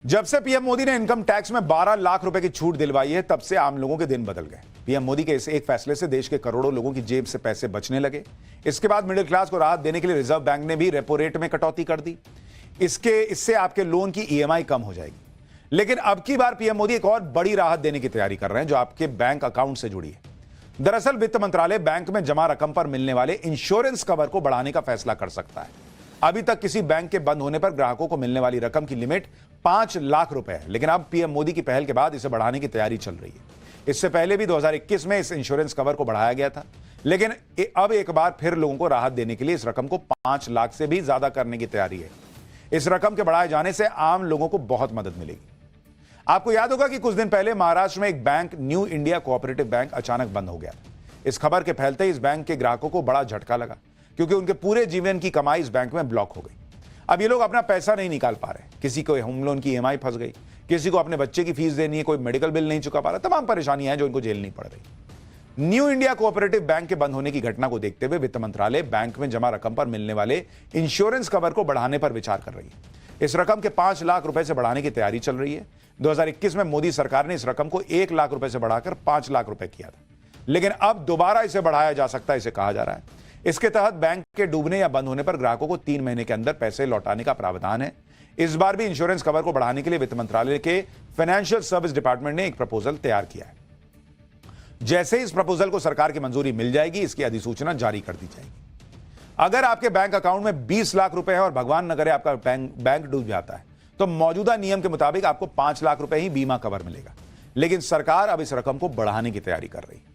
जब से पीएम मोदी ने इनकम टैक्स में 12 लाख रुपए की छूट दिलवाई है, तब से आम लोगों के दिन बदल गए। पीएम मोदी के इस एक फैसले से देश के करोड़ों लोगों की जेब से पैसे बचने लगे। इसके बाद मिडिल क्लास को राहत देने के लिए रिजर्व बैंक ने भी रेपो रेट में कटौती कर दी। इससे आपके लोन की ईएमआई कम हो जाएगी। लेकिन अब की बार पीएम मोदी एक और बड़ी राहत देने की तैयारी कर रहे हैं, जो आपके बैंक अकाउंट से जुड़ी है। दरअसल वित्त मंत्रालय बैंक में जमा रकम पर मिलने वाले इंश्योरेंस कवर को बढ़ाने का फैसला कर सकता है। अभी तक किसी बैंक के बंद होने पर ग्राहकों को मिलने वाली रकम की लिमिट 5 लाख रुपए है, लेकिन अब पीएम मोदी की पहल के बाद इसे बढ़ाने की तैयारी चल रही है। इससे पहले भी 2021 में इस इंश्योरेंस कवर को बढ़ाया गया था, लेकिन अब एक बार फिर लोगों को राहत देने के लिए इस रकम को 5 लाख से भी ज्यादा करने की तैयारी है। इस रकम के बढ़ाए जाने से आम लोगों को बहुत मदद मिलेगी। आपको याद होगा कि कुछ दिन पहले महाराष्ट्र में एक bank, new India cooperative bank, अचानक बंद हो गया था। इस खबर के फैलते ही इस बैंक के ग्राहकों को बड़ा झटका लगा, क्योंकि उनके पूरे जीवन की कमाई इस बैंक में ब्लॉक हो गई। अब ये लोग अपना पैसा नहीं निकाल पा रहे। किसी को होम लोन की ईएमआई फंस गई, किसी को अपने बच्चे की फीस देनी है, कोई मेडिकल बिल नहीं चुका पा रहा। तमाम परेशानियां हैं जो इनको झेलनी पड़ रही। न्यू इंडिया कोऑपरेटिव बैंक के बंद होने की घटना को देखते हुए वित्त मंत्रालय बैंक में जमा रकम पर मिलने वाले इंश्योरेंस कवर को बढ़ाने पर विचार कर रही है। इस रकम के 5 लाख रुपए से बढ़ाने की तैयारी चल रही है। 2021 में मोदी सरकार ने इस रकम को 1 लाख रुपए से बढ़ाकर 5 लाख रुपए किया था, लेकिन अब दोबारा इसे बढ़ाया जा सकता है, इसे कहा जा रहा है। इसके तहत बैंक के डूबने या बंद होने पर ग्राहकों को 3 महीने के अंदर पैसे लौटाने का प्रावधान है। इस बार भी इंश्योरेंस कवर को बढ़ाने के लिए वित्त मंत्रालय के फाइनेंशियल सर्विस डिपार्टमेंट ने एक प्रपोजल तैयार किया है। जैसे ही इस प्रपोजल को सरकार की मंजूरी मिल जाएगी, इसकी अधिसूचना जारी कर दी जाएगी। अगर आपके बैंक अकाउंट में 20 लाख रुपए है और भगवान न करे आपका बैंक डूब जाता है, तो मौजूदा नियम के मुताबिक आपको 5 लाख रुपए ही बीमा कवर मिलेगा। लेकिन सरकार अब इस रकम को बढ़ाने की तैयारी कर रही है।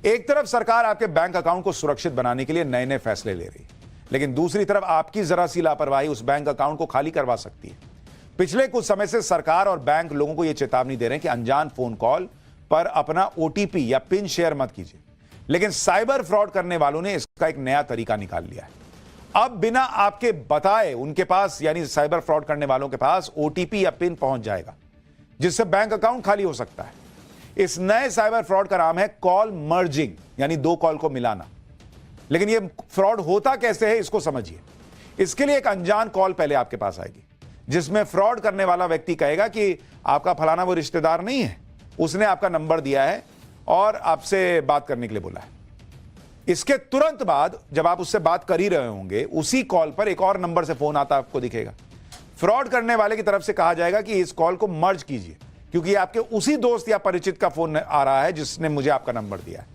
एक तरफ सरकार आपके बैंक अकाउंट को सुरक्षित बनाने के लिए नए नए फैसले ले रही है, लेकिन दूसरी तरफ आपकी जरा सी लापरवाही उस बैंक अकाउंट को खाली करवा सकती है। पिछले कुछ समय से सरकार और बैंक लोगों को यह चेतावनी दे रहे हैं कि अनजान फोन कॉल पर अपना ओटीपी या पिन शेयर मत कीजिए, लेकिन साइबर फ्रॉड करने वालों ने इसका एक नया तरीका निकाल लिया है। अब बिना आपके बताए उनके पास, यानी साइबर फ्रॉड करने वालों के पास, ओटीपी या पिन पहुंच जाएगा, जिससे बैंक अकाउंट खाली हो सकता है। इस नए साइबर फ्रॉड का नाम है कॉल मर्जिंग, यानी 2 कॉल को मिलाना। लेकिन यह फ्रॉड होता कैसे है, इसको समझिए। इसके लिए एक अनजान कॉल पहले आपके पास आएगी, जिसमें फ्रॉड करने वाला व्यक्ति कहेगा कि आपका फलाना वो रिश्तेदार नहीं है, उसने आपका नंबर दिया है और आपसे बात करने के लिए बोला है। इसके तुरंत बाद जब आप उससे बात कर ही रहे होंगे, उसी कॉल पर एक और नंबर से फोन आता आपको दिखेगा। फ्रॉड करने वाले की तरफ से कहा जाएगा कि इस कॉल को मर्ज कीजिए, क्योंकि आपके उसी दोस्त या परिचित का फोन आ रहा है जिसने मुझे आपका नंबर दिया है।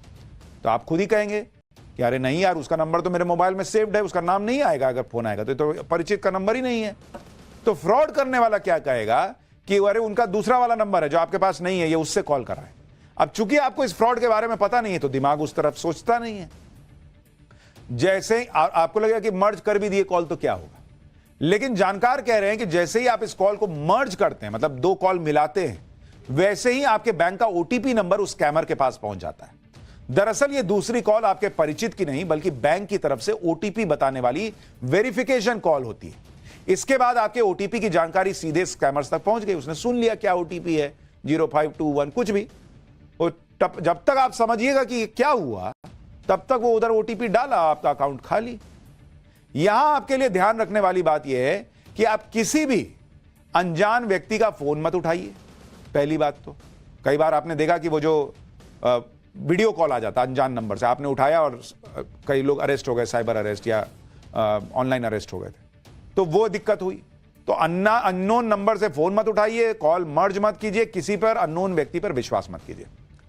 तो आप खुद ही कहेंगे कि अरे नहीं यार, उसका नंबर तो मेरे मोबाइल में सेव्ड है, उसका नाम नहीं आएगा अगर फोन आएगा तो परिचित का नंबर ही नहीं है। तो फ्रॉड करने वाला क्या कहेगा कि अरे उनका दूसरा वाला नंबर है जो आपके पास नहीं है, ये उससे कॉल कर रहा है। अब चूंकि आपको इस फ्रॉड के बारे में पता नहीं है, तो दिमाग उस तरफ सोचता नहीं है। जैसे ही आपको लगेगा कि मर्ज कर भी दिए कॉल तो क्या होगा, लेकिन जानकार कह रहे हैं कि जैसे ही आप इस कॉल को मर्ज करते हैं, मतलब 2 कॉल मिलाते हैं, वैसे ही आपके बैंक का ओटीपी नंबर उस स्कैमर के पास पहुंच जाता है। दरअसल ये दूसरी कॉल आपके परिचित की नहीं, बल्कि बैंक की तरफ से ओटीपी बताने वाली वेरिफिकेशन कॉल होती है। इसके बाद आपके ओटीपी की जानकारी सीधे स्कैमर्स तक पहुंच गई। उसने सुन लिया क्या ओटीपी है, 0521 कुछ भी। जब तक आप समझिएगा कि क्या हुआ, तब तक वो उधर ओटीपी डाला, आपका अकाउंट खाली। यहां आपके लिए ध्यान रखने वाली बात यह है कि आप किसी भी अनजान व्यक्ति का फोन मत उठाइए। पहली बात तो कई बार आपने देखा कि वो जो वीडियो कॉल आ जाता अनजान नंबर से, आपने उठाया और कई लोग अरेस्ट हो गए, साइबर अरेस्ट या ऑनलाइन अरेस्ट हो गए थे, तो वो दिक्कत हुई। तो अननोन नंबर से फोन मत उठाइए, कॉल मर्ज मत कीजिए, किसी पर अननोन व्यक्ति पर विश्वास मत कीजिए।